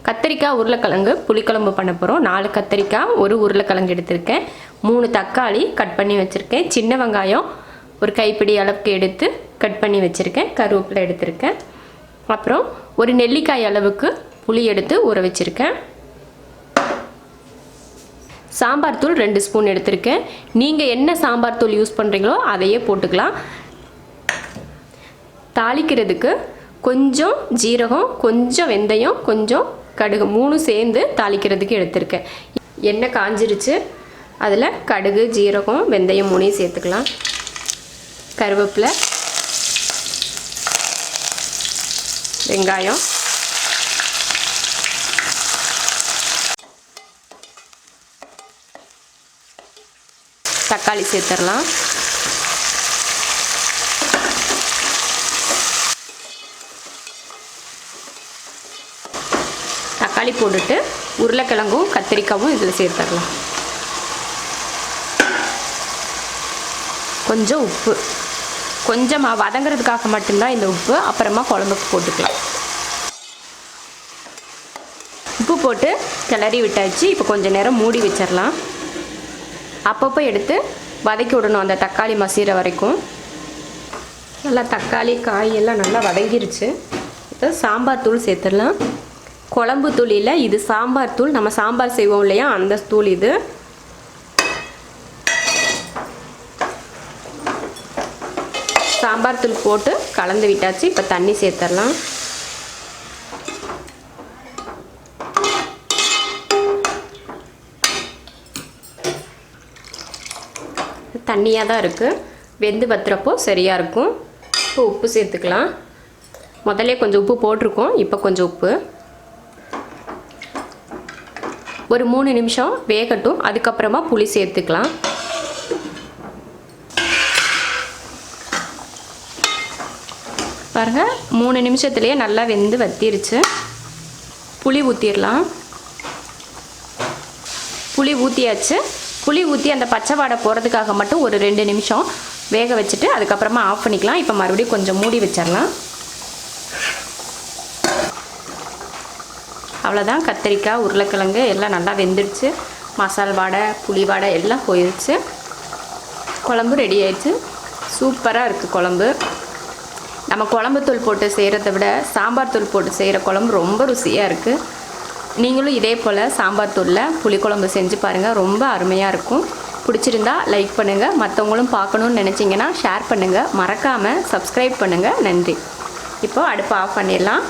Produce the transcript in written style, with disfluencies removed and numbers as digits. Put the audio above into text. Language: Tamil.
கத்திரிக்காய் உருளைக்கிழங்கு புளிக்குழம்பு பண்ண போகிறோம். 4 கத்திரிக்காய், 1 உருளைக்கிழங்கு எடுத்திருக்கேன். 3 தக்காளி கட் பண்ணி வச்சுருக்கேன். சின்ன வெங்காயம் ஒரு கைப்பிடி அளவுக்கு எடுத்து கட் பண்ணி வச்சுருக்கேன். கருவேப்பிலை எடுத்திருக்கேன். அப்புறம் ஒரு நெல்லிக்காய் அளவுக்கு புளி எடுத்து ஊற வச்சுருக்கேன். சாம்பார் தூள் 2 ஸ்பூன் எடுத்திருக்கேன். நீங்கள் என்ன சாம்பார் தூள் யூஸ் பண்ணுறீங்களோ அதையே போட்டுக்கலாம். தாளிக்கிறதுக்கு கொஞ்சம் ஜீரகம், கொஞ்சம் வெந்தயம், கொஞ்சம் கடுகு 3 சேர்ந்து தாளிக்கிறதுக்கு எடுத்திருக்கேன். எண்ணெய் காஞ்சிருச்சு. அதில் கடுகு, ஜீரகம், வெந்தயம் 3 சேர்த்துக்கலாம். கருவேப்பிலை, வெங்காயம், தக்காளி சேர்த்துடலாம். தக்காளி போட்டுட்டு உருளைக்கிழங்கும் கத்திரிக்காயும் இதில் சேர்த்துடலாம். கொஞ்சம் உப்பு, கொஞ்சமாக வதங்கிறதுக்காக மட்டும்தான் இந்த உப்பு. அப்புறமா குழம்புக்கு போட்டுக்கலாம். உப்பு போட்டு கிளறி விட்டாச்சு. இப்போ கொஞ்சம் நேரம் மூடி வச்சிடலாம். அப்பப்போ எடுத்து வதக்கி விடணும், அந்த தக்காளி மசிகிற வரைக்கும். நல்லா தக்காளி காயெல்லாம் நல்லா வதங்கிருச்சு. இப்போ சாம்பார் தூள் சேர்த்துடலாம். குழம்பு தூள் இல்லை, இது சாம்பார் தூள். நம்ம சாம்பார் செய்வோம் இல்லையா, அந்த தூள் இது. சாம்பார் தூள் போட்டு கலந்து விட்டாச்சு. இப்போ தண்ணி சேர்த்துடலாம். தண்ணியாக தான் இருக்குது. வெந்து வத்துறப்போ சரியாக இருக்கும். இப்போ உப்பு சேர்த்துக்கலாம். முதல்ல கொஞ்சம் உப்பு போட்டிருக்கோம். இப்போ கொஞ்சம் உப்பு. ஒரு 3 நிமிஷம் வேகட்டும். அதுக்கப்புறமா புளி சேர்த்துக்கலாம். பாருங்கள், 3 நிமிஷத்துலேயே நல்லா வெந்து வத்திருச்சு. புளி ஊற்றிடலாம். புளி ஊற்றியாச்சு. புளி ஊற்றி அந்த பச்சை வாடை போகிறதுக்காக மட்டும் ஒரு 2 நிமிஷம் வேக வச்சுட்டு அதுக்கப்புறமா ஆஃப் பண்ணிக்கலாம். இப்போ மறுபடியும் கொஞ்சம் மூடி வச்சிடலாம். அவ்வளோதான், கத்திரிக்காய் உருளைக்கிழங்கு எல்லாம் நல்லா வெந்துடுச்சு. மசால் வாடை, புளி வாடை எல்லாம் போயிடுச்சு. குழம்பு ரெடி ஆயிடுச்சு. சூப்பராக இருக்குது குழம்பு. நம்ம குழம்பு தூள் போட்டு செய்கிறத விட சாம்பார் தூள் போட்டு செய்கிற குழம்பு ரொம்ப ருசியாக இருக்குது. நீங்களும் இதே போல் சாம்பார் தூளில் புளிக்குழம்பு செஞ்சு பாருங்கள். ரொம்ப அருமையாக இருக்கும். பிடிச்சிருந்தா லைக் பண்ணுங்கள். மற்றவங்களும் பார்க்கணுன்னு நினச்சிங்கன்னா ஷேர் பண்ணுங்கள். மறக்காமல் சப்ஸ்கிரைப் பண்ணுங்கள். நன்றி. இப்போது அடுப்பை ஆஃப் பண்ணிடலாம்.